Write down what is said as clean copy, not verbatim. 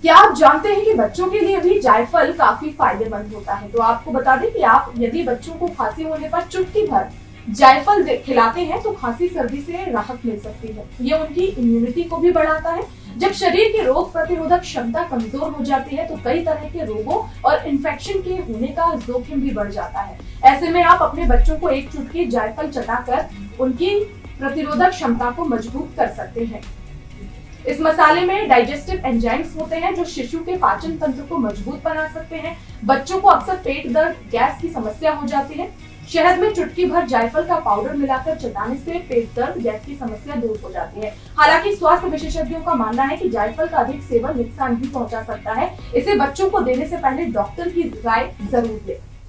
क्या आप जानते हैं कि बच्चों के लिए भी जायफल काफी फायदेमंद होता है? तो आपको बता दें कि आप यदि बच्चों को खांसी होने पर चुटकी भर जायफल खिलाते हैं तो खांसी सर्दी से राहत मिल सकती है। ये उनकी इम्यूनिटी को भी बढ़ाता है। जब शरीर की रोग प्रतिरोधक क्षमता कमजोर हो जाती है तो कई तरह के रोगों और इन्फेक्शन के होने का जोखिम भी बढ़ जाता है। ऐसे में आप अपने बच्चों को एक चुटकी जायफल चटाकर उनकी प्रतिरोधक क्षमता को मजबूत कर सकते हैं। इस मसाले में डाइजेस्टिव एंजाइम्स होते हैं जो शिशु के पाचन तंत्र को मजबूत बना सकते हैं। बच्चों को अक्सर पेट दर्द, गैस की समस्या हो जाती है। शहद में चुटकी भर जायफल का पाउडर मिलाकर चटाने से पेट दर्द, गैस की समस्या दूर हो जाती है। हालांकि स्वास्थ्य विशेषज्ञों का मानना है कि जायफल का अधिक सेवन नुकसान भी पहुंचा सकता है। इसे बच्चों को देने से पहले डॉक्टर की राय जरूर लें।